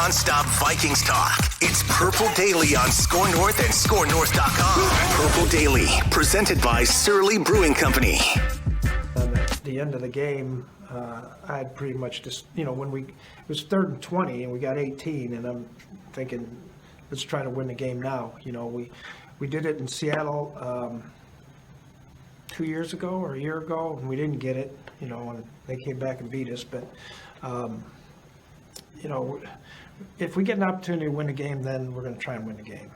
non-stop Vikings talk. It's Purple Daily on Score North and ScoreNorth.com. Purple Daily, presented by Surly Brewing Company. At the end of the game, I had pretty much just, when it was 3rd and 20 and we got 18, and I'm thinking, let's try to win the game now. We did it in Seattle 2 years ago or a year ago, and we didn't get it, and they came back and beat us. But, if we get an opportunity to win the game, then we're going to try and win the game.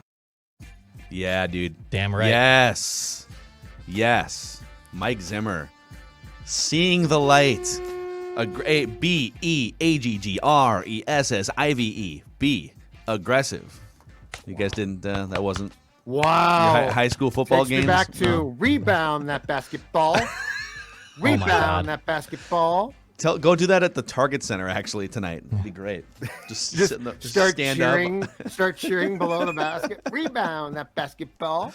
Yeah, dude. Damn right. Yes. Mike Zimmer. Seeing the light. B-E-A-G-G-R-E-S-S-I-V-E. B. Aggressive. You guys didn't, that wasn't Wow. your high school football Takes games? me back to rebound that basketball. Rebound that basketball. Go do that at the Target Center, actually, tonight. It'd be great. Just start stand cheering, up. Start cheering below the basket. Rebound that basketball.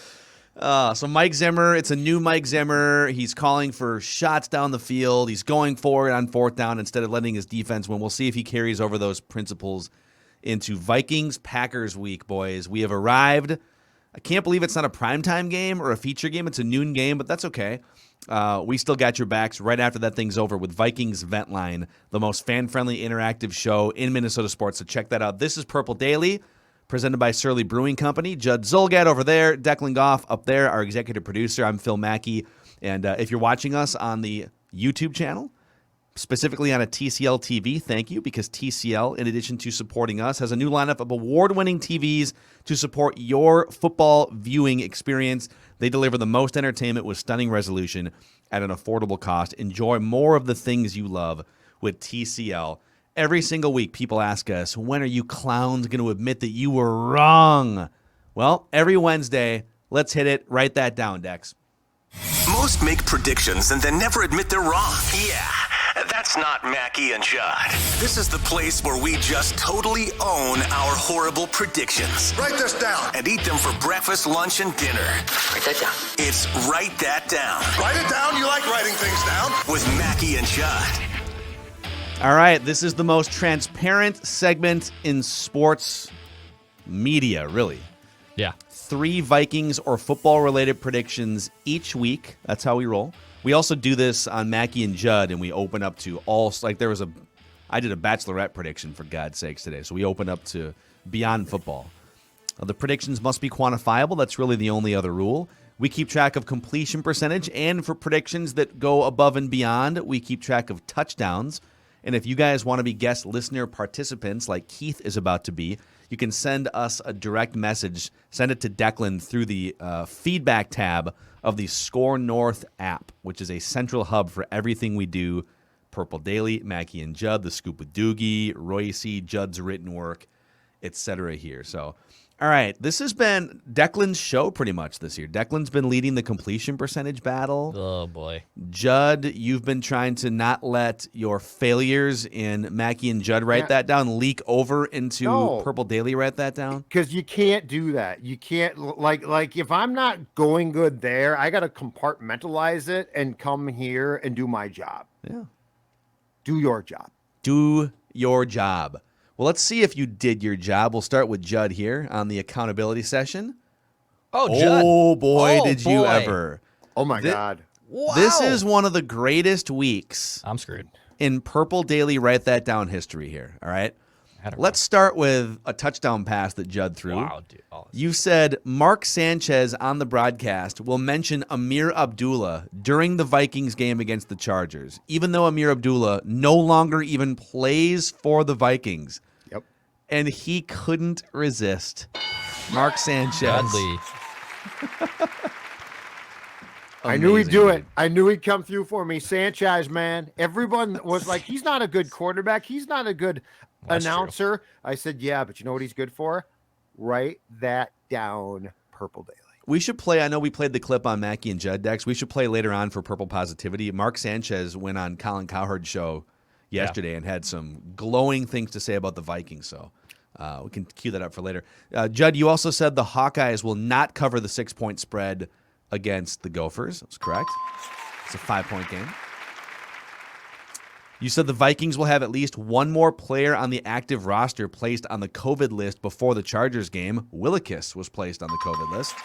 So Mike Zimmer, it's a new Mike Zimmer. He's calling for shots down the field. He's going for it on 4th down instead of letting his defense win. We'll see if he carries over those principles into Vikings-Packers week, boys. We have arrived. I can't believe it's not a primetime game or a feature game. It's a noon game, but that's okay. We still got your backs right after that thing's over with Vikings Vent Line, the most fan-friendly interactive show in Minnesota sports. So check that out. This is Purple Daily, presented by Surly Brewing Company. Judd Zulgad over there, Declan Goff up there, our executive producer. I'm Phil Mackey. And if you're watching us on the YouTube channel, specifically on a TCL TV, thank you, because TCL, in addition to supporting us, has a new lineup of award-winning TVs to support your football viewing experience. They deliver the most entertainment with stunning resolution at an affordable cost. Enjoy more of the things you love with TCL. Every single week, people ask us, when are you clowns going to admit that you were wrong? Well, every Wednesday, let's hit it. Write that down, Dex. Most make predictions and then never admit they're wrong. Yeah, that's not Mackie and Judd. This is the place where we just totally own our horrible predictions. Write this down. And eat them for breakfast, lunch, and dinner. Write that down. It's Write That Down. Write it down. You like writing things down. With Mackie and Judd. All right, this is the most transparent segment in sports media, really. Yeah. 3 Vikings or football-related predictions each week. That's how we roll. We also do this on Mackie and Judd, and we open up to all, like I did a Bachelorette prediction, for God's sakes, today. So we open up to beyond football. The predictions must be quantifiable. That's really the only other rule. We keep track of completion percentage, and for predictions that go above and beyond, we keep track of touchdowns. And if you guys want to be guest listener participants like Keith is about to be, you can send us a direct message. Send it to Declan through the feedback tab of the Score North app, which is a central hub for everything we do. Purple Daily, Mackie and Judd, The Scoop with Doogie, Royce, Judd's written work, etc. here. So, all right, this has been Declan's show pretty much this year. Declan's been leading the completion percentage battle. Oh, boy. Judd, you've been trying to not let your failures in Mackie and Judd write that down leak over into Purple Daily write that down? Because you can't do that. You can't, like if I'm not going good there, I got to compartmentalize it and come here and do my job. Yeah. Do your job. Do your job. Well, let's see if you did your job. We'll start with Judd here on the accountability session. Oh, Judd. Oh, boy, did you boy. ever. Oh, my God. Wow. This is one of the greatest weeks I'm screwed. in Purple Daily Write That Down history here, all right? I don't Let's start with a touchdown pass that Judd threw. Wow, dude. You said Mark Sanchez on the broadcast will mention Amir Abdullah during the Vikings game against the Chargers, even though Amir Abdullah no longer even plays for the Vikings. Yep. And he couldn't resist Mark Sanchez. Dudley. I knew he'd do Amazing, it. I knew he'd come through for me. Sanchez, man. Everyone was like, he's not a good quarterback. He's not a good announcer. I said, yeah, but you know what he's good for? Write that down, Purple Daily. We should play. I know we played the clip on Mackie and Judd Dex. We should play later on for Purple Positivity. Mark Sanchez went on Colin Cowherd's show yesterday and had some glowing things to say about the Vikings. So we can cue that up for later. Judd, you also said the Hawkeyes will not cover the 6-point spread against the Gophers. That's correct. It's a 5-point game. You said the Vikings will have at least one more player on the active roster placed on the COVID list before the Chargers game. Willikis was placed on the COVID list.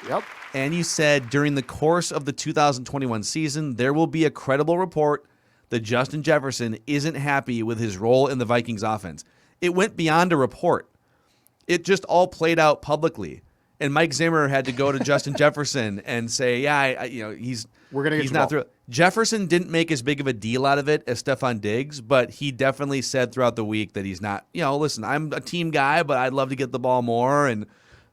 Yep. And you said during the course of the 2021 season, there will be a credible report that Justin Jefferson isn't happy with his role in the Vikings offense. It went beyond a report. It just all played out publicly. And Mike Zimmer had to go to Justin Jefferson and say, yeah, he's not through. Jefferson didn't make as big of a deal out of it as Stephon Diggs, but he definitely said throughout the week that he's not, listen, I'm a team guy, but I'd love to get the ball more. And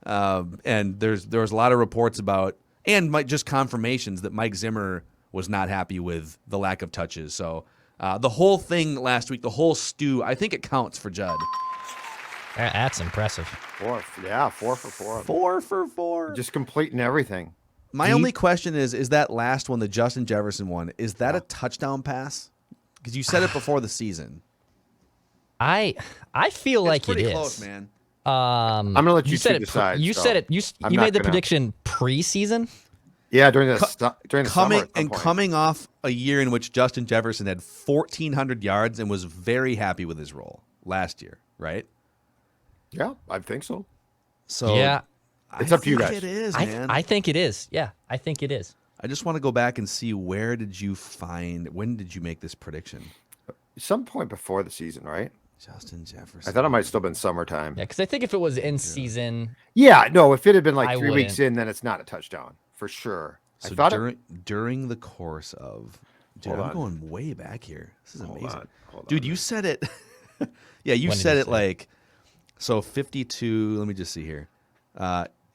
there was a lot of reports about, and just confirmations that Mike Zimmer was not happy with the lack of touches. So the whole thing last week, the whole stew, I think it counts for Judd. That's impressive. 4 for 4. 4 for 4. Just completing everything. My only question is that last one, the Justin Jefferson one, is that a touchdown pass? Because you said it before the season. I feel It's like it pretty is. close, man. I'm gonna let you said two it. decide. You so said it. You I'm made not the gonna- prediction preseason. Yeah, during the summer. At some point. Coming off a year in which Justin Jefferson had 1,400 yards and was very happy with his role last year, right? Yeah, I think so. So Yeah. It's up to you think guys. It is, man. I think it is. Yeah, I think it is. I just want to go back and see when did you make this prediction? Some point before the season, right? Justin Jefferson. I thought it might still been summertime. Yeah, because I think if it was in season, Yeah, no, if it had been like I 3 weeks wouldn't. in, then it's not a touchdown for sure. So I thought during the course of, dude, Hold I'm on. going way back here. This is amazing. Hold on. Dude, you said it. Yeah, you When did said you it say like, so 52, let me just see here.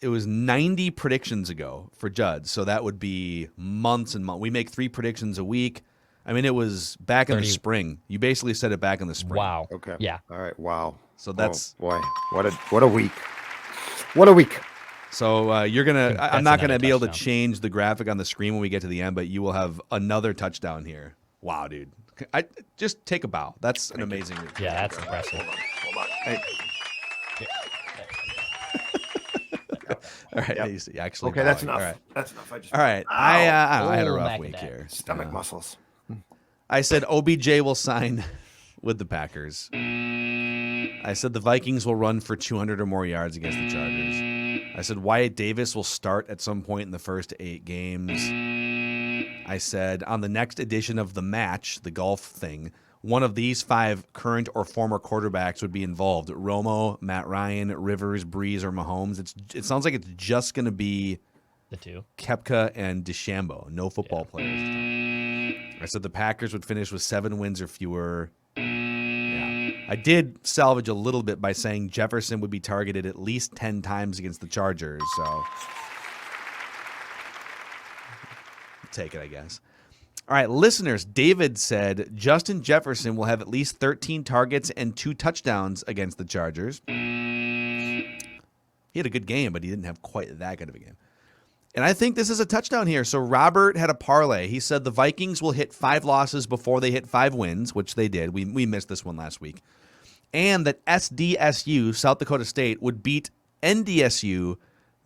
It was 90 predictions ago for Judd. So that would be months and months. We make 3 predictions a week. I mean, it was back in the 30. spring. You basically said it back in the spring. wow. Okay. Yeah. All right. Wow. So that's, boy. What a week. What a week. so you're going to, I'm That's not going to another be able to touchdown. change the graphic on the screen when we get to the end, but you will have another touchdown here. Wow, dude. Just take a bow. That's an amazing week. Yeah, that's impressive. All right. Yep. He's actually Okay, that's bowing. enough. All right. That's enough. I just All right. I had a Oh, rough back week of that. here. stomach muscles. I said OBJ will sign with the Packers. I said the Vikings will run for 200 or more yards against the Chargers. I said Wyatt Davis will start at some point in the first 8 games. I said on the next edition of The Match, the golf thing, one of these 5 current or former quarterbacks would be involved. Romo, Matt Ryan, Rivers, Breeze, or Mahomes. It sounds like it's just going to be The 2. Kepka and DeChambeau. No football players. I said the Packers would finish with 7 wins or fewer. Yeah. I did salvage a little bit by saying Jefferson would be targeted at least 10 times against the Chargers. So take it, I guess. All right, listeners, David said Justin Jefferson will have at least 13 targets and 2 touchdowns against the Chargers. He had a good game, but he didn't have quite that good of a game. And I think this is a touchdown here. So Robert had a parlay. He said the Vikings will hit 5 losses before they hit 5 wins, which they did. We missed this one last week. And that SDSU, South Dakota State, would beat NDSU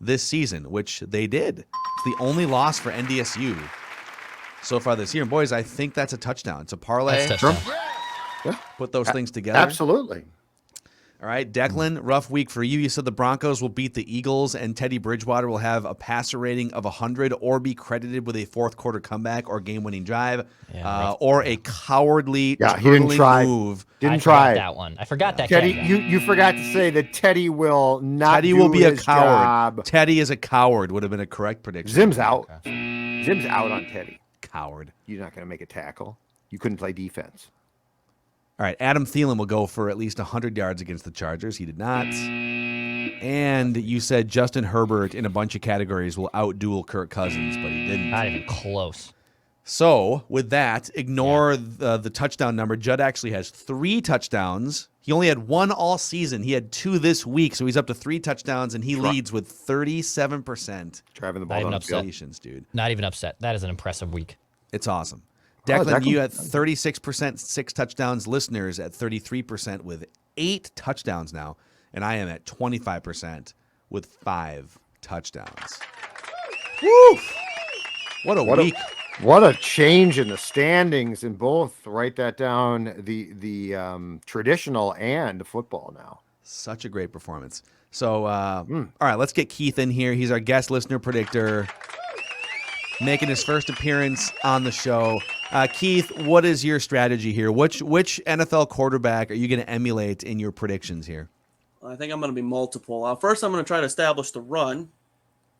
this season, which they did. It's the only loss for NDSU so far this year. And boys, I think that's a touchdown. It's a parlay. That's touchdown. Put those things together. Absolutely. All right, Declan, rough week for you. You said the Broncos will beat the Eagles and Teddy Bridgewater will have a passer rating of 100 or be credited with a fourth quarter comeback or game-winning drive or a cowardly He didn't try. move. Didn't I try. forgot that one. I forgot that. Teddy, caveat. you forgot to say that Teddy will not. Teddy do will be a his coward. job. Teddy is a coward would have been a correct prediction. Zim's out. Zim's out on Teddy. Coward. You're not going to make a tackle. You couldn't play defense. All right, Adam Thielen will go for at least 100 yards against the Chargers. He did not. And you said Justin Herbert in a bunch of categories will outduel Kirk Cousins, but he didn't. Not even close. So with that, ignore the touchdown number. Judd actually has 3 touchdowns. He only had 1 all season. He had 2 this week, so he's up to 3 touchdowns, and he leads with 37% Driving the Not ball even down the upset. field. completions, dude. Not even upset. That is an impressive week. It's awesome. Oh, Declan, Declan. you had 36%, 6 touchdowns. Listeners at 33% with 8 touchdowns now. And I am at 25% with 5 touchdowns. Woo! What a week. What a change in the standings in both. Write that down. The traditional and football now. Such a great performance. So, all right, let's get Keith in here. He's our guest listener predictor, making his first appearance on the show. Keith, what is your strategy here? Which NFL quarterback are you going to emulate in your predictions here? I think I'm going to be multiple. First, I'm going to try to establish the run.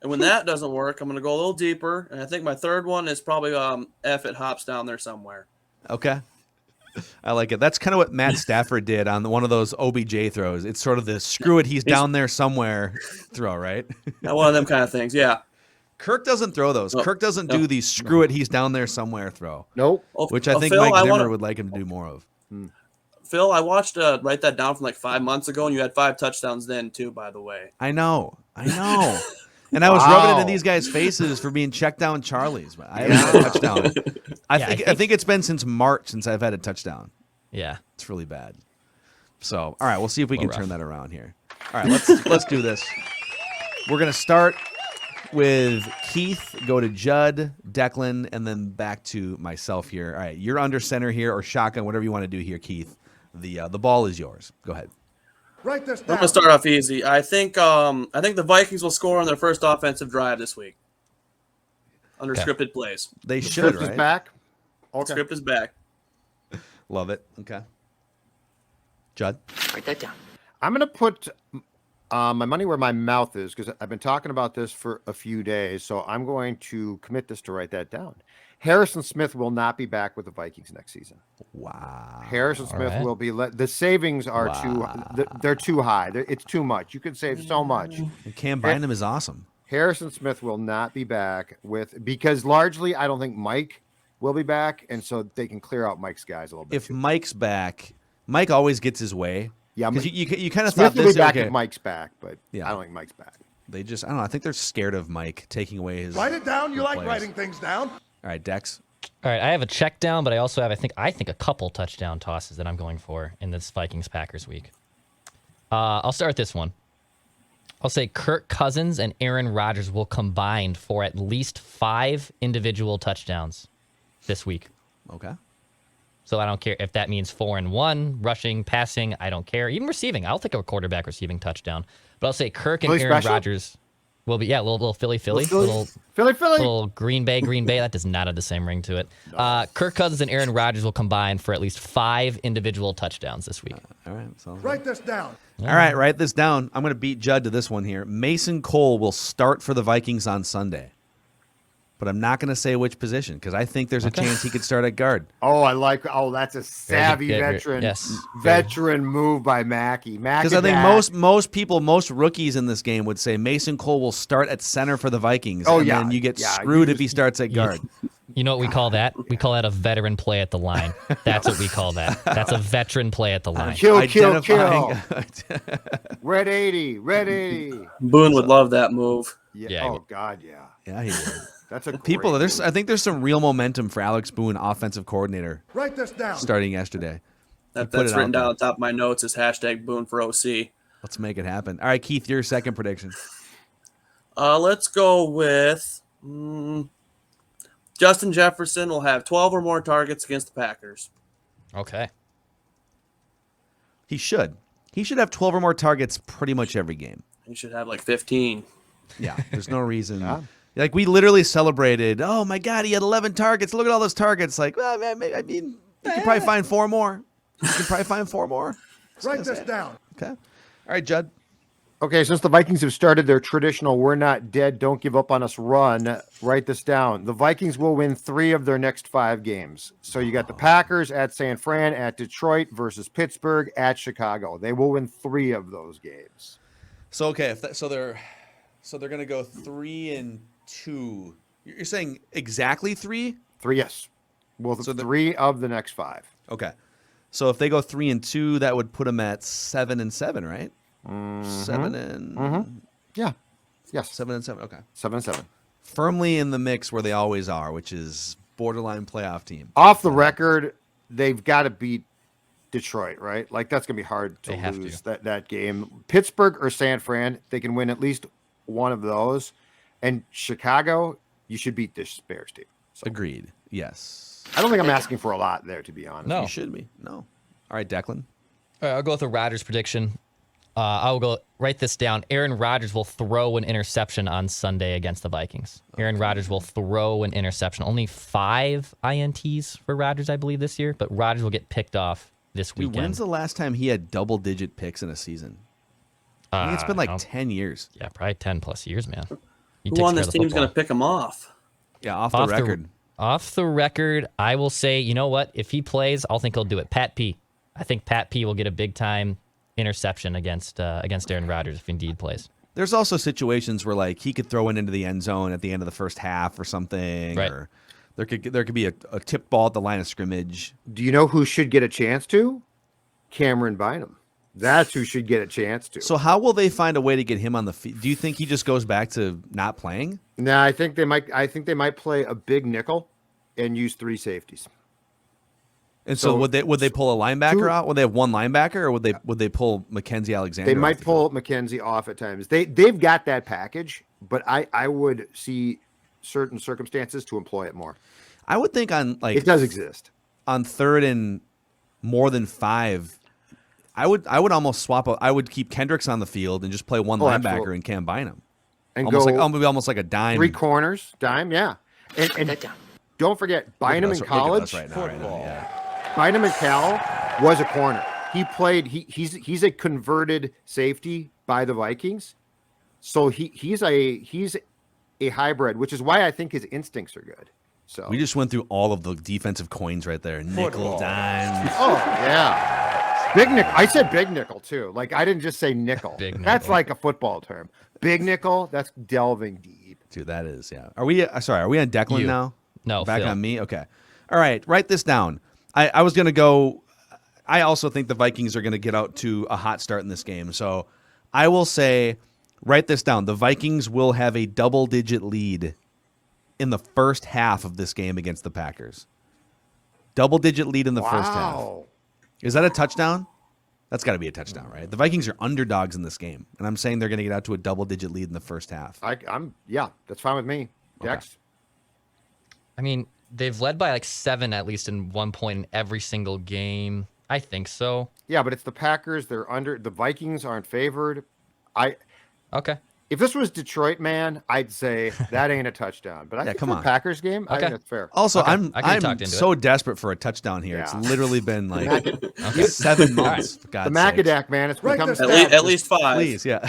And when that doesn't work, I'm going to go a little deeper. And I think my third one is probably F it hops down there somewhere. Okay. I like it. That's kind of what Matt Stafford did on one of those OBJ throws. It's sort of the screw it, he's down there somewhere throw, right? One of them kind of things, yeah. Kirk doesn't throw those. No, Kirk doesn't do the screw it, he's down there somewhere throw. Nope. Which I think Phil, Mike Zimmer would like him to do more of. Phil, I watched Write That Down from like 5 months ago, and you had 5 touchdowns then too, by the way. I know. And I was rubbing it in these guys' faces for being checked down Charlies, but I haven't had a touchdown. I think it's been since March since I've had a touchdown. Yeah. It's really bad. So, all right, we'll see if we can rough. turn that around here. All right, let's do this. We're gonna start with Keith, go to Judd, Declan, and then back to myself here. All right, you're under center here or shotgun, whatever you want to do here, Keith. The ball is yours. Go ahead. Write this I'm down. going to start off easy. I think the Vikings will score on their first offensive drive this week. Under scripted plays. They should, Script right? is back. Okay. Script is back. Love it. Okay. Judd? Write that down. I'm going to put my money where my mouth is because I've been talking about this for a few days. So I'm going to commit this to write that down. Harrison Smith will not be back with the Vikings next season. Wow. Harrison Smith right. will be the savings are they're too high. It's too much. You can save so much. And Cam Bynum is awesome. Harrison Smith will not be back because largely I don't think Mike will be back, and so they can clear out Mike's guys a little bit. If Mike's back, Mike always gets his way. Yeah, because you kind of Smith thought will this be back okay. if Mike's back, but Yeah. I don't think Mike's back. They just I don't know. I think they're scared of Mike taking away his. Write it down. You like players. writing things down. All right, Dex. All right, I have a check down, but I also have, I think a couple touchdown tosses that I'm going for in this Vikings-Packers week. I'll start with this one. I'll say Kirk Cousins and Aaron Rodgers will combine for at least 5 individual touchdowns this week. Okay. So I don't care if that means 4 and 1, rushing, passing, I don't care. Even receiving. I'll take a quarterback receiving touchdown. But I'll say Kirk and Philly Aaron special? Rodgers will be, little Philly. Philly. Little Green Bay. That does not have the same ring to it. Kirk Cousins and Aaron Rodgers will combine for at least 5 individual touchdowns this week. All right. Sounds Write this down. All right, write this down. I'm going to beat Judd to this one here. Mason Cole will start for the Vikings on Sunday. But I'm not going to say which position because I think there's a chance he could start at guard. That's a savvy veteran. Yes. Veteran move by Mackey. Because I think most rookies in this game would say Mason Cole will start at center for the Vikings. Oh, and yeah. then you get Yeah, screwed if he starts at guard. You know what we call that? We call that a veteran play at the line. That's what we call that. That's a veteran play at the line. Kill. Identifying- Red 80. Boone would love that move. Yeah, Oh God, yeah. Yeah, he would. That's a People, great I think there's some real momentum for Alex Boone, offensive coordinator, Write this down. starting yesterday. That's Put it out written down there. on top of my notes as hashtag Boone for OC. Let's make it happen. All right, Keith, your second prediction. Let's go with Justin Jefferson will have 12 or more targets against the Packers. Okay. He should. He should have 12 or more targets pretty much every game. He should have like 15. Yeah, there's no reason. Like, we literally celebrated, oh, my God, he had 11 targets. Look at all those targets. Like, well, man, I mean, you can probably find 4 more. Write this down. Okay. All right, Judd. Okay, since the Vikings have started their traditional "we're not dead, don't give up on us" run, write this down. The Vikings will win 3 of their next 5 games. So you got the Packers at San Fran, at Detroit versus Pittsburgh, at Chicago. They will win 3 of those games. So, okay, so they're going to go 3-2. You're saying exactly 3? 3, yes. Well, So 3 of the next 5. Okay. So if they go 3-2, that would put them at 7-7, right? 7 Yeah. Yes. 7-7. Okay. 7-7. Firmly in the mix where they always are, which is borderline playoff team. Off the record, they've got to beat Detroit, right? Like, that's going to be hard to They have lose to. that game. Pittsburgh or San Fran, they can win at least one of those. And Chicago, you should beat this Bears team. Agreed. Yes. I don't think I'm asking for a lot there, to be honest. No. You should be. No. All right, Declan. All right, I'll go with the Rodgers prediction. I'll go write this down. Aaron Rodgers will throw an interception on Sunday against the Vikings. Aaron Rodgers will throw an interception. Only 5 INTs for Rodgers, I believe, this year, but Rodgers will get picked off this Dude, weekend. when's the last time he had double-digit picks in a season? I think it's been like 10 years. Yeah, probably 10 plus years, man. He Who takes on care this of the team's going to football. pick him off? Yeah, off the record. Off the record, I will say, you know what? If he plays, I'll think he'll do it. Pat P. I think Pat P will get a big-time interception against Aaron Rodgers if indeed plays. There's also situations where like he could throw it into the end zone at the end of the first half or something, Right. or there could be a tip ball at the line of scrimmage. Do you know who should get a chance to? Cameron Bynum. That's who should get a chance to. So how will they find a way to get him on the field? Do you think he just goes back to not playing? No, I think they might play a big nickel and use 3 safeties. And so, So- would they pull a linebacker two- out? Would they have one linebacker, or would they pull Mackenzie Alexander? They off might the pull field? McKenzie off at times. They've got that package, but I would see certain circumstances to employ it more. I would think on like It does exist. on 3rd and more than 5. I would almost swap. I would keep Kendricks on the field and just play one linebacker absolutely. and Cam Bynum. And Almost go almost like a dime. 3 corners, dime, yeah. And don't forget, Bynum in Look at us college, right now, yeah. Bynum in Cal was a corner. He played. He's a converted safety by the Vikings, so he's a hybrid, which is why I think his instincts are good. So We just went through all of the defensive coins right there. Nickel, dime. oh yeah, big nickel. I said big nickel too. Like I didn't just say nickel. Big That's nickel. like a football term. Big nickel. That's delving deep. Dude, that is, yeah. Are we on Declan You. now? No, Back Phil. on me? Okay. All right, write this down. I was going to go. I also think the Vikings are going to get out to a hot start in this game. So I will say, write this down. The Vikings will have a double-digit lead in the first half of this game against the Packers. Double-digit lead in the first half. Wow. Is that a touchdown? That's got to be a touchdown, right? The Vikings are underdogs in this game, and I'm saying they're going to get out to a double-digit lead in the first half. I'm yeah. That's fine with me. Dex. I mean, they've led by like 7 at least in one point in every single game. I think so. Yeah, but it's the Packers. They're under. The Vikings aren't favored. Okay. If this was Detroit, man, I'd say that ain't a touchdown. But I think come for a on. Packers game, I Okay. think that's fair. Also, Okay, I'm I can get talked into so desperate for a touchdown here. Yeah. It's literally been like Okay. 7 months. For The God's sakes. Macadac, man, it's Write become this At, down. at least 5. Please, yeah.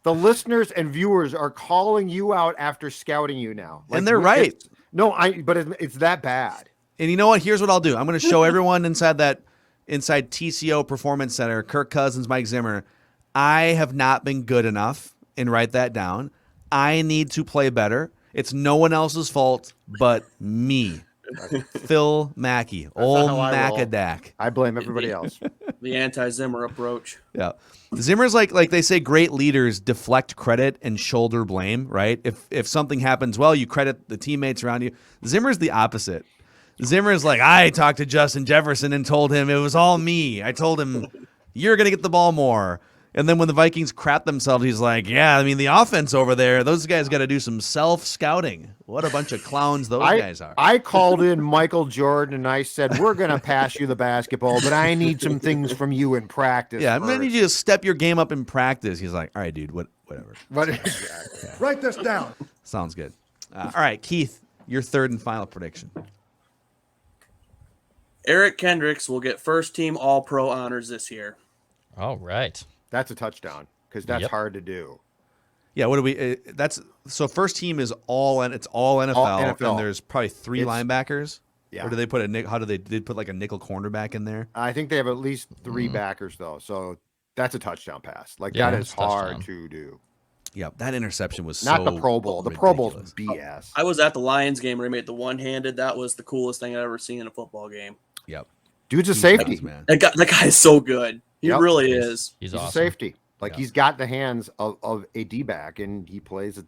the listeners and viewers are calling you out after scouting you now, And they're we- right. it's- No, but it's that bad. And you know what? Here's what I'll do. I'm going to show everyone inside TCO Performance Center, Kirk Cousins, Mike Zimmer. I have not been good enough, and write that down. I need to play better. It's no one else's fault but me. Phil Mackey, old how I roll. Macadac. I blame everybody else. The anti-Zimmer approach. Yeah. Zimmer's like they say great leaders deflect credit and shoulder blame, right? If something happens well, you credit the teammates around you. Zimmer's the opposite. Zimmer's like, I talked to Justin Jefferson and told him it was all me. I told him you're going to get the ball more. And then when the Vikings crap themselves, he's like, yeah, I mean, the offense over there, those guys got to do some self-scouting. What a bunch of clowns those guys are. I called in Michael Jordan and I said, we're going to pass you the basketball, but I need some things from you in practice. Yeah, I'm going to first." need you to step your game up in practice. He's like, all right, dude, whatever. But Write this down. Sounds good. All right, Keith, your third and final prediction. Eric Kendricks will get first-team All-Pro honors this year. All right. that's a touchdown because that's Yep. hard to do. Yeah, what do we? That's so. First team is all, and it's all NFL, NFL. and there's probably 3 It's- linebackers. Yeah. Or do they put a nick? How do they did put like a nickel cornerback in there? I think they have at least 3 Mm-hmm. backers though, so that's a touchdown pass. Like Yeah, that it's is a hard touchdown. to do. Yeah, that interception was Not so the Pro Bowl. The Pro Bowl's ridiculous. BS. I was at the Lions game where he made the one-handed. That was the coolest thing I've ever seen in a football game. Yep, Dude's a He safety. does, man. That guy is so good. He Yep. really is. He's He's awesome. a safety. Like Yeah. he's got the hands of a D-back and he plays a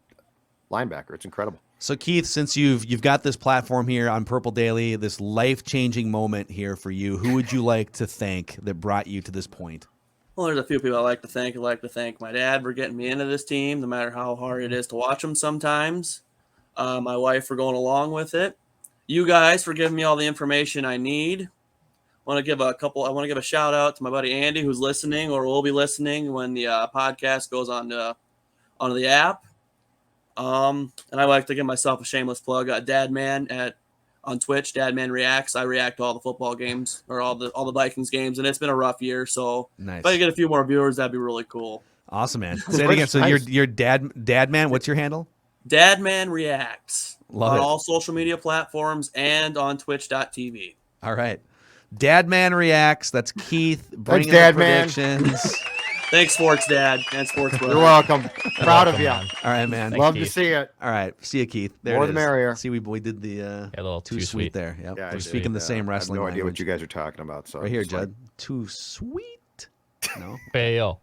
linebacker. It's incredible. So Keith, since you've got this platform here on Purple Daily, this life-changing moment here for you, who would you like to thank that brought you to this point? Well, there's a few people I like to thank. I like to thank my dad for getting me into this team, no matter how hard it is to watch them sometimes. my wife for going along with it, you guys for giving me all the information I need. I want to give a shout out to my buddy Andy, who's listening or will be listening when the podcast goes onto the app. And I like to give myself a shameless plug. Dadman on Twitch, Dadman Reacts. I react to all the football games or all the Vikings games, and it's been a rough year. So Nice. if I could get a few more viewers, that'd be really cool. Awesome, man. Say it again. So Nice. your dad man. What's your handle? Dadman Reacts Love on it. all social media platforms and on Twitch.tv. All right. Dadman Reacts. That's Keith bringing Dad the Man. predictions. Thanks, Sports Dad and Sports Brother. You're welcome. Proud of you. Man. All right, man. Love to Keith. see it. All right. See you, Keith. There More it the is. merrier. See, we did the A little too too sweet sweet. there. Yep. Yeah, I We're did. speaking the same I wrestling have no idea what language. you guys are talking about. So Right here, it's like- Judd. Too sweet. No. Hey, yo.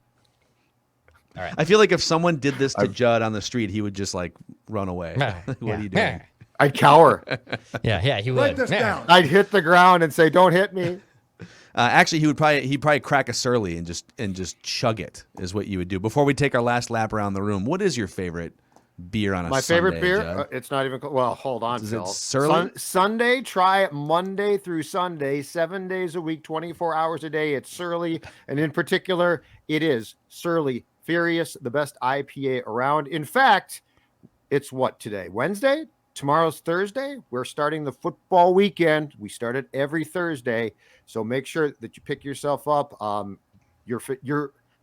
I feel like if someone did this to Judd on the street, he would just like run away. What are you doing? I'd cower. Yeah, he would. Write this Yeah. down. I'd hit the ground and say, "Don't hit me." Actually, he'd probably crack a surly and just chug it is what you would do. Before we take our last lap around the room, what is your favorite beer on a My Sunday, favorite beer. Judd? It's not even. Well, hold on, Is it Phil. Surly? Sunday. Try it Monday through Sunday, 7 days a week, 24 hours a day. It's Surly, and in particular, it is Surly Furious, the best IPA around. In fact, it's what today? Wednesday. Tomorrow's Thursday. We're starting the football weekend. We start it every Thursday, so make sure that you pick yourself up your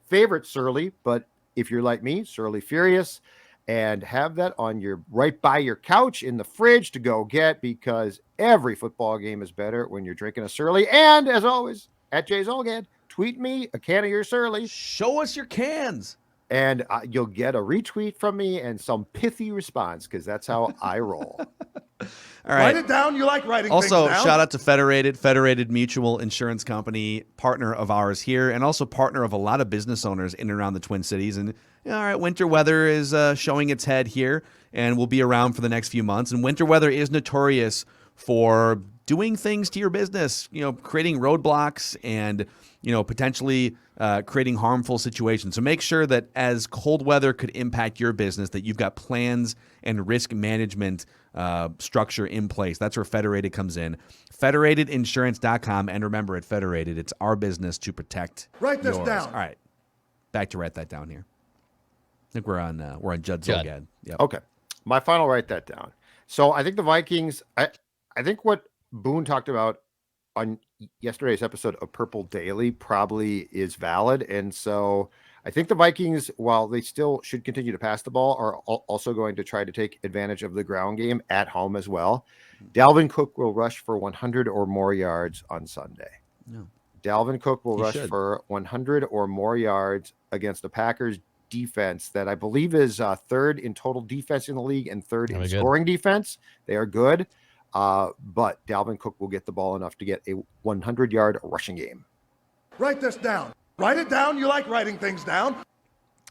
favorite Surly, but if you're like me, Surly Furious, and have that on your right by your couch in the fridge to go get, because every football game is better when you're drinking a Surly. And as always, at Jay Zolgad, tweet me a can of your Surly, Show us your cans. and you'll get a retweet from me and some pithy response, because that's how I roll. All Write right. it down. You like writing Also, things down. shout out to Federated Mutual Insurance Company, partner of ours here, and also partner of a lot of business owners in and around the Twin Cities. And all right, winter weather is showing its head here, and will be around for the next few months. And winter weather is notorious for doing things to your business, creating roadblocks and potentially creating harmful situations. So make sure that as cold weather could impact your business, that you've got plans and risk management structure in place. That's where Federated comes in. Federatedinsurance.com. And remember, at Federated, it's our business to protect Write this yours. down. All right. Back to write that down here. I think we're on Judd Judd. Zolgad. Yep. Okay. My final, write that down. So I think the Vikings, I think what Boone talked about on yesterday's episode of Purple Daily probably is valid. And so I think the Vikings, while they still should continue to pass the ball, are also going to try to take advantage of the ground game at home as well. Dalvin Cook will rush for 100 or more yards on Sunday. No. Dalvin Cook will He rush should. for 100 or more yards against the Packers defense that I believe is third in total defense in the league and third in Very good. scoring defense. They are good. But Dalvin Cook will get the ball enough to get a 100-yard rushing game. Write this down. Write it down. You like writing things down.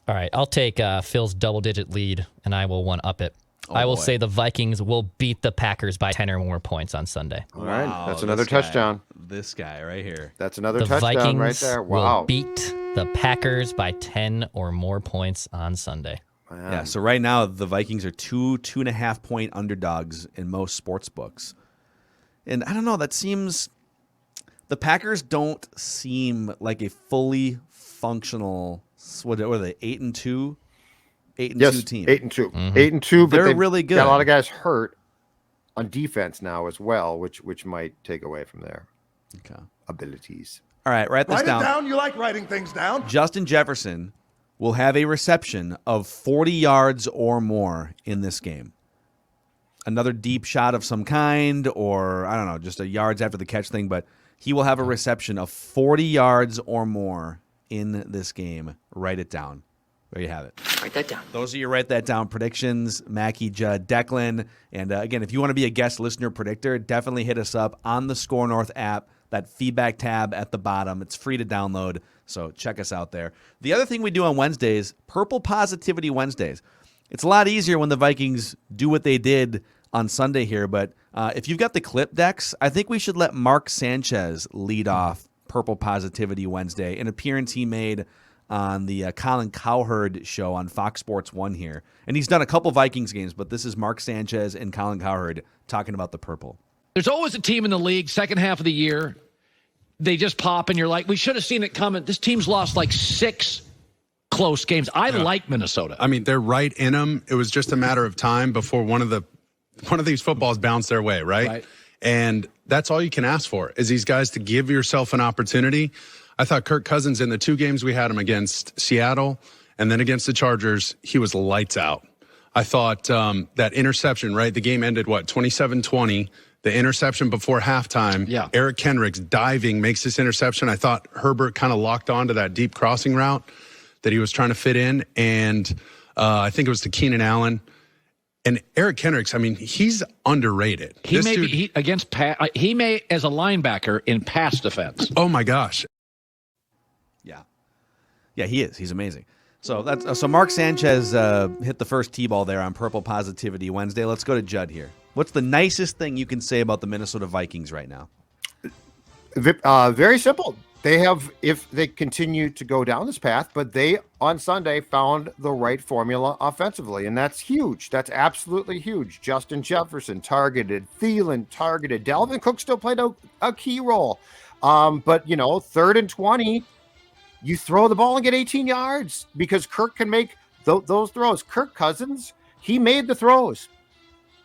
All right, I'll take Phil's double-digit lead, and I will one-up it. I will boy. say the Vikings will beat the Packers by 10 or more points on Sunday. All right. Wow, That's another this guy. touchdown. This guy right here. That's another The touchdown Vikings right there. will Wow. beat the Packers by 10 or more points on Sunday. Yeah, so right now the Vikings are 2.5 point underdogs in most sports books. And I don't know, that seems the Packers don't seem like a fully functional what are they, 8-2? 8-2 team. 8-2. Mhm. 8-2, but They're they've really got a lot good. of guys hurt on defense now as well, which might take away from their Okay. abilities. All right, write this Write it down. down. You like writing things down. Justin Jefferson will have a reception of 40 yards or more in this game. Another deep shot of some kind, or I don't know, just a yards after the catch thing, but he will have a reception of 40 yards or more in this game. Write it down. There you have it. Write that down. Those are your write that down predictions, Mackie, Judd, Declan. And again, if you want to be a guest listener predictor, definitely hit us up on the Score North app, that feedback tab at the bottom. It's free to download, so check us out there. The other thing we do on Wednesdays, Purple Positivity Wednesdays. It's a lot easier when the Vikings do what they did on Sunday here, but if you've got the clip decks, I think we should let Mark Sanchez lead off Purple Positivity Wednesday, an appearance he made on the Colin Cowherd show on Fox Sports 1 here. And he's done a couple Vikings games, but this is Mark Sanchez and Colin Cowherd talking about the purple. There's always a team in the league, second half of the year, they just pop and you're like, we should have seen it coming. This team's lost like 6 close games. I like Minnesota. I mean, they're right in them. It was just a matter of time before one of these footballs bounced their way, right? And that's all you can ask for is these guys to give yourself an opportunity. I thought Kirk Cousins in the 2 games we had him against Seattle and then against the Chargers, he was lights out. I thought that interception, right? The game ended, 27-20. The interception before halftime, Eric Kendricks diving makes this interception. I thought Herbert kind of locked onto that deep crossing route that he was trying to fit in. And I think it was to Keenan Allen. And Eric Kendricks, I mean, he's underrated. He may as a linebacker in pass defense. Oh my gosh. Yeah, he is. He's amazing. So Mark Sanchez hit the first T-ball there on Purple Positivity Wednesday. Let's go to Judd here. What's the nicest thing you can say about the Minnesota Vikings right now? Very simple. They have, if they continue to go down this path, but they on Sunday found the right formula offensively, and that's huge. That's absolutely huge. Justin Jefferson targeted, Thielen targeted, Dalvin Cook still played a key role. But 3rd and 20, you throw the ball and get 18 yards because Kirk can make those throws. Kirk Cousins, he made the throws.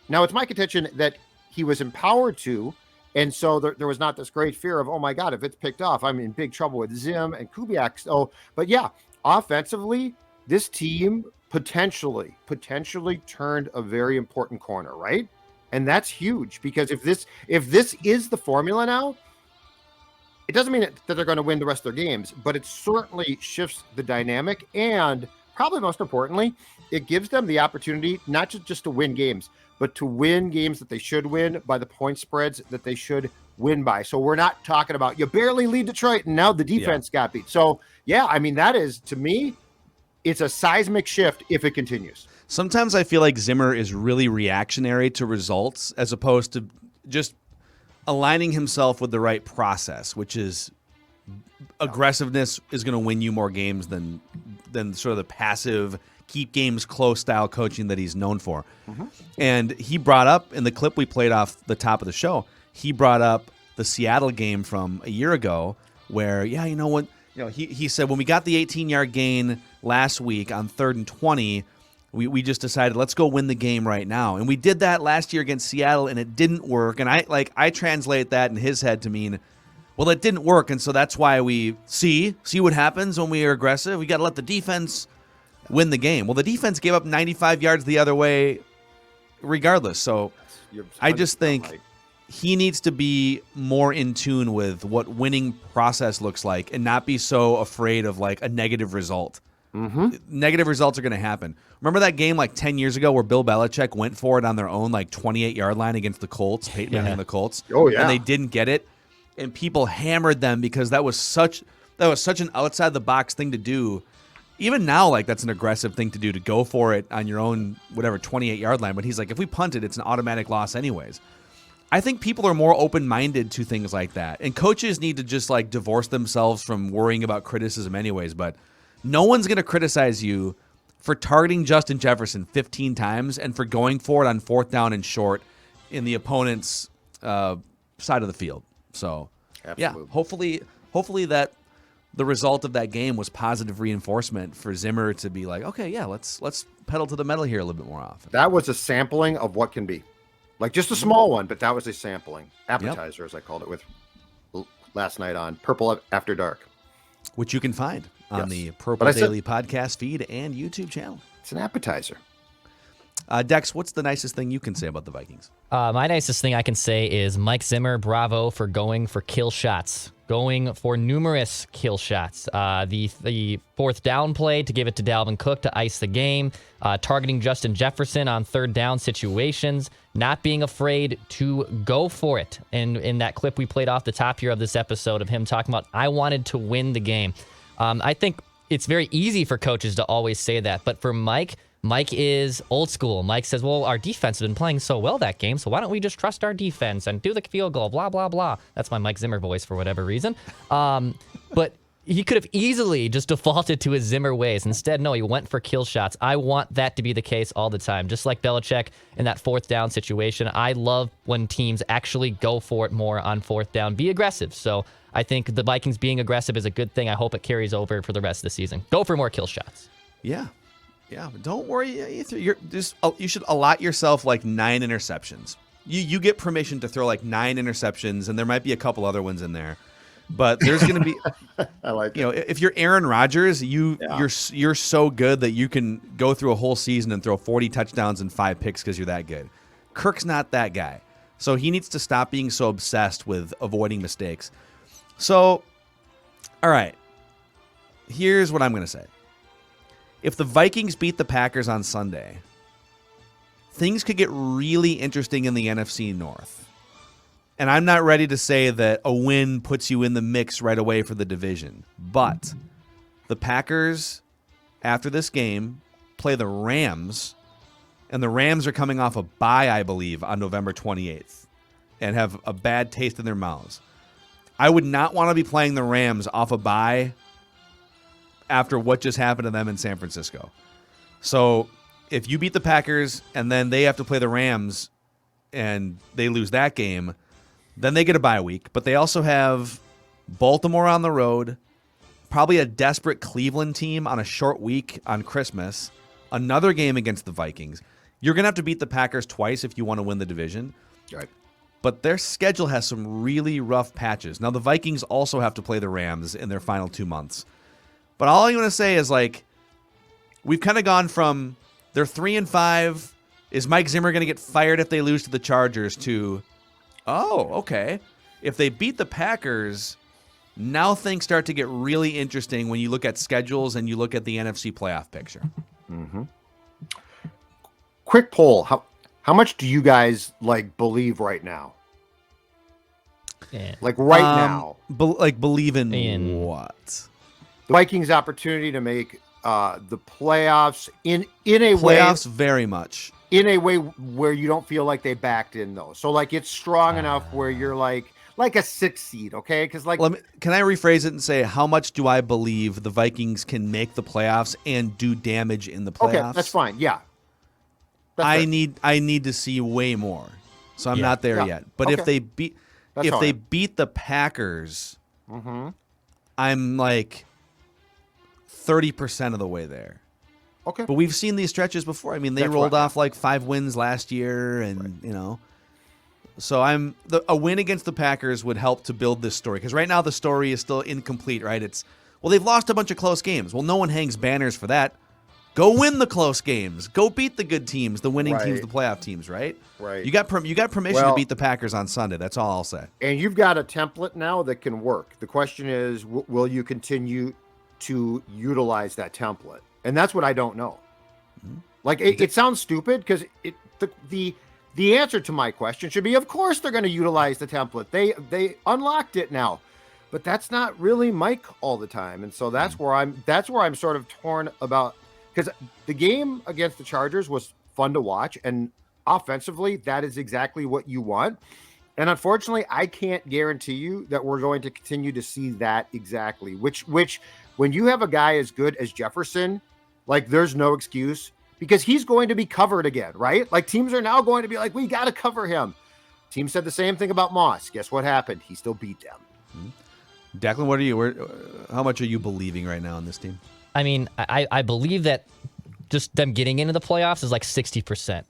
Now, it's my contention that he was empowered to, and so there was not this great fear of, oh my God, if it's picked off, I'm in big trouble with Zim and Kubiak. So, but yeah, offensively, this team potentially turned a very important corner, right? And that's huge because if this is the formula now, it doesn't mean that they're going to win the rest of their games, but it certainly shifts the dynamic, and probably most importantly, it gives them the opportunity not just to win games, but to win games that they should win by the point spreads that they should win by. So we're not talking about you barely lead Detroit and now the defense got beat. So yeah, I mean, that is, to me, it's a seismic shift if it continues. Sometimes I feel like Zimmer is really reactionary to results as opposed to just aligning himself with the right process, which is aggressiveness is going to win you more games than sort of the passive keep games close style coaching that he's known for. And he brought up in the clip we played off the top of the show, he brought up the Seattle game from a year ago where, he said when we got the 18-yard gain last week on 3rd and 20, we just decided let's go win the game right now. And we did that last year against Seattle and it didn't work. And I translate that in his head to mean, well, it didn't work. And so that's why we see what happens when we are aggressive. We got to let the defense win the game. Well, the defense gave up 95 yards the other way regardless. So I just think he needs to be more in tune with what winning process looks like and not be so afraid of like a negative result. Negative results are going to happen. Remember that game like 10 years ago where Bill Belichick went for it on their own like 28-yard line against the Colts, Peyton Manning and the Colts. Oh, yeah. And they didn't get it. And people hammered them because that was such an outside the box thing to do. Even now, like, that's an aggressive thing to do, to go for it on your own, 28-yard line. But he's like, if we punt it, it's an automatic loss anyways. I think people are more open-minded to things like that. And coaches need to just, like, divorce themselves from worrying about criticism anyways. But no one's going to criticize you for targeting Justin Jefferson 15 times and for going for it on 4th down and short in the opponent's side of the field. So, Absolutely. Yeah, hopefully that the result of that game was positive reinforcement for Zimmer to be like, okay, yeah, let's pedal to the metal here a little bit more often. That was a sampling of what can be. Like just a small one, but that was a sampling. Appetizer, as I called it with last night on Purple After Dark. Which you can find on the Purple Daily podcast feed and YouTube channel. It's an appetizer. Dex, what's the nicest thing you can say about the Vikings? My nicest thing I can say is Mike Zimmer, bravo for going for kill shots. Going for numerous kill shots. The 4th down play to give it to Dalvin Cook to ice the game. Targeting Justin Jefferson on 3rd down situations. Not being afraid to go for it. And in that clip we played off the top here of this episode of him talking about, I wanted to win the game. I think it's very easy for coaches to always say that. But for Mike is old school. Mike says, well, our defense has been playing so well that game, so why don't we just trust our defense and do the field goal, blah, blah, blah. That's my Mike Zimmer voice for whatever reason. But He could have easily just defaulted to his Zimmer ways. Instead, no, he went for kill shots. I want that to be the case all the time. Just like Belichick in that fourth down situation. I love when teams actually go for it more on fourth down. Be aggressive. So I think the Vikings being aggressive is a good thing. I hope it carries over for the rest of the season. Go for more kill shots. Yeah. Yeah. Don't worry. You should allot yourself like 9 interceptions. You get permission to throw like 9 interceptions, and there might be a couple other ones in there. But there's going to be, I like if you're Aaron Rodgers, you're so good that you can go through a whole season and throw 40 touchdowns and 5 picks because you're that good. Kirk's not that guy, so he needs to stop being so obsessed with avoiding mistakes. So, all right, here's what I'm going to say: if the Vikings beat the Packers on Sunday, things could get really interesting in the NFC North. And I'm not ready to say that a win puts you in the mix right away for the division. But the Packers, after this game, play the Rams. And the Rams are coming off a bye, I believe, on November 28th. And have a bad taste in their mouths. I would not want to be playing the Rams off a bye after what just happened to them in San Francisco. So if you beat the Packers and then they have to play the Rams and they lose that game, then they get a bye week, but they also have Baltimore on the road, probably a desperate Cleveland team on a short week on Christmas, another game against the Vikings. You're going to have to beat the Packers twice if you want to win the division. Right. But their schedule has some really rough patches. Now, the Vikings also have to play the Rams in their final 2 months. But all I'm going to say is, like, we've kind of gone from they're 3-5. Is Mike Zimmer going to get fired if they lose to the Chargers to, oh, okay. If they beat the Packers, now things start to get really interesting when you look at schedules and you look at the NFC playoff picture. Mm-hmm. Quick poll. How much do you guys believe right now? Yeah. Now. Believe in what? The Vikings' opportunity to make the playoffs in a way. Playoffs very much. In a way where you don't feel like they backed in, though. So, it's strong enough where you're like a 6 seed, okay? Because, can I rephrase it and say, how much do I believe the Vikings can make the playoffs and do damage in the playoffs? Okay, that's fine. Yeah. I need to see way more. So I'm not there yet. But if they beat the Packers, I'm like 30% of the way there. Okay. But we've seen these stretches before. I mean, they rolled off 5 wins last year, and So a win against the Packers would help to build this story, because right now the story is still incomplete. Right? They've lost a bunch of close games. Well, no one hangs banners for that. Go win the close games. Go beat the good teams, the winning teams, the playoff teams. Right? Right. You got permission to beat the Packers on Sunday. That's all I'll say. And you've got a template now that can work. The question is, will you continue to utilize that template? And that's what I don't know. It sounds stupid because the answer to my question should be, of course they're going to utilize the template. They unlocked it now, but that's not really Mike all the time. And so that's where I'm sort of torn about, because the game against the Chargers was fun to watch, and offensively that is exactly what you want. And unfortunately, I can't guarantee you that we're going to continue to see that exactly, which when you have a guy as good as Jefferson, there's no excuse, because he's going to be covered again, right? Teams are now going to be we got to cover him. Team said the same thing about Moss. Guess what happened? He still beat them. Declan, what are you? How much are you believing right now in this team? I mean, I believe that just them getting into the playoffs is 60%.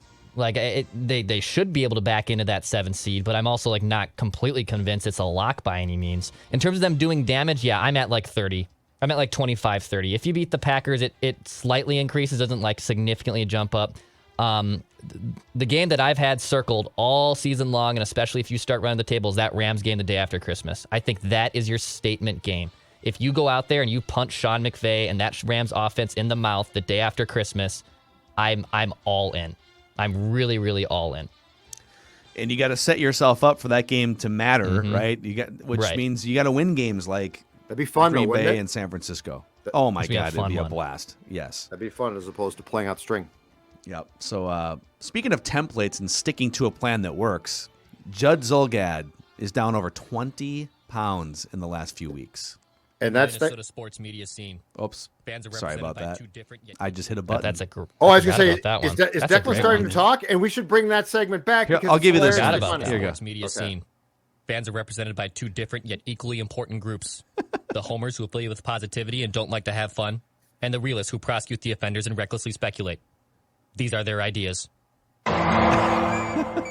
They should be able to back into that 7 seed, but I'm also not completely convinced it's a lock by any means. In terms of them doing damage, yeah, I'm at 30. I'm at 25-30. If you beat the Packers, it slightly increases, doesn't significantly jump up. The game that I've had circled all season long, and especially if you start running the table, is that Rams game the day after Christmas. I think that is your statement game. If you go out there and you punch Sean McVay and that Rams offense in the mouth the day after Christmas, I'm all in. I'm really, really all in. And you got to set yourself up for that game to matter, right? Which means you got to win games like that'd be fun, Green Bay and San Francisco. Oh my God, it'd be a blast. Yes, that'd be fun as opposed to playing out the string. Yep. So speaking of templates and sticking to a plan that works, Judd Zulgad is down over 20 pounds in the last few weeks. And that's the Minnesota sports media scene. Oops. Fans are Sorry represented about by that. two different yet I just hit a button. That's a group. Oh, I was gonna say, that is, one. De- is That's a Declan great starting one. to talk? And we should bring that segment back. Here, because I'll it's give you this hilarious one. and funny. Here you go. sports media Okay. scene. Fans are represented by two different yet equally important groups. The homers who affiliate with positivity and don't like to have fun, and the realists who prosecute the offenders and recklessly speculate. These are their ideas.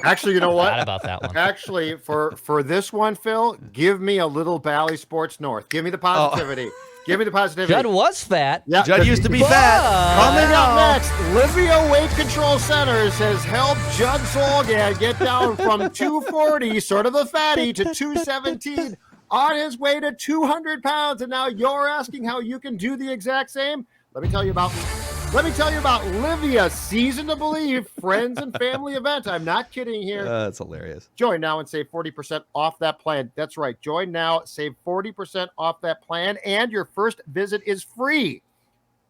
Actually, you know what? Forgot about that one. Actually, for this one, Phil, give me a little Bally Sports North. Give me the positivity. Give me the positivity. Judd was fat. Yeah, Judd 'cause used to be fat. Coming up next, Livia Weight Control Centers has helped Judd Solgad get down from 240, sort of a fatty, to 217 on his way to 200 pounds. And now you're asking how you can do the exact same? Let me tell you about Livia Season to Believe friends and family event. I'm not kidding here. That's hilarious. Join now and save 40% off that plan. That's right. Join now, save 40% off that plan, and your first visit is free.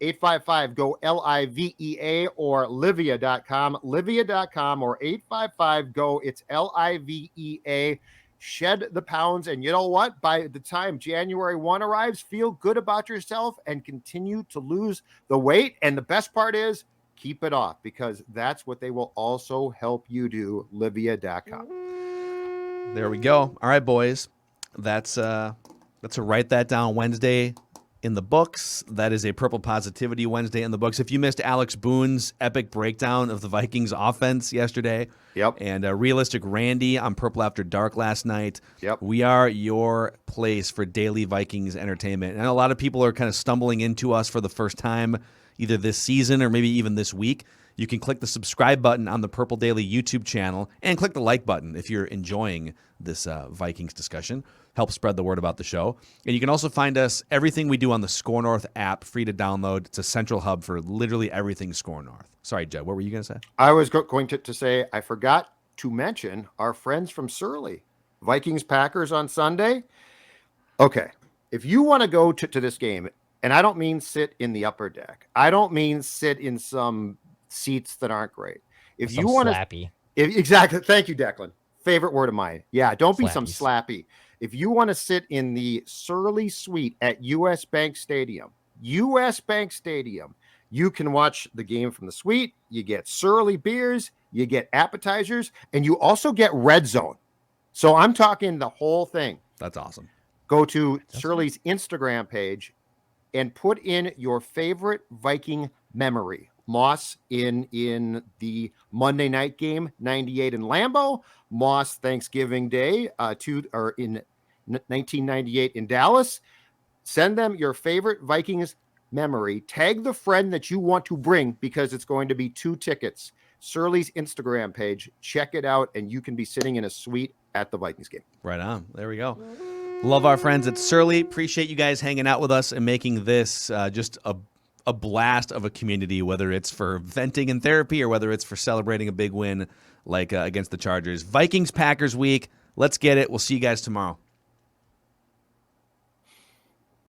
855-GO-LIVEA or Livia.com. Livia.com or 855-GO. It's LIVEA. Shed the pounds, and you know what? By the time January 1 arrives, feel good about yourself and continue to lose the weight. And the best part is, keep it off, because that's what they will also help you do. Livia.com. There we go. All right, boys. That's a Write That Down Wednesday in the books. That is a Purple Positivity Wednesday in the books. If you missed Alex Boone's epic breakdown of the Vikings offense yesterday, and Realistic Randy on Purple After Dark last night, we are your place for daily Vikings entertainment. And a lot of people are kind of stumbling into us for the first time, either this season or maybe even this week. You can click the subscribe button on the Purple Daily YouTube channel and click the like button if you're enjoying this Vikings discussion. Help spread the word about the show. And you can also find us, everything we do on the Score North app, free to download. It's a central hub for literally everything Score North. Sorry, Jed, what were you going to say? I was going to say, I forgot to mention our friends from Surly. Vikings-Packers on Sunday. Okay, if you want to go to this game, and I don't mean sit in the upper deck. I don't mean sit in some seats that aren't great. If you want slappy. Exactly. Thank you, Declan. Favorite word of mine. Yeah, don't be some slappy. If you want to sit in the Surly Suite at US Bank Stadium, you can watch the game from the suite. You get Surly beers, you get appetizers, and you also get Red Zone. So I'm talking the whole thing. That's awesome. Go to Surly's Instagram page and put in your favorite Viking memory. Moss in the Monday night game, 98 in Lambeau. Moss Thanksgiving Day, in 1998 in Dallas. Send them your favorite Vikings memory. Tag the friend that you want to bring, because it's going to be 2 tickets. Surly's Instagram page. Check it out, and you can be sitting in a suite at the Vikings game. Right on. There we go. Love our friends at Surly. Appreciate you guys hanging out with us and making this just a blast of a community, whether it's for venting and therapy or whether it's for celebrating a big win like against the Chargers. Vikings-Packers week. Let's get it. We'll see you guys tomorrow.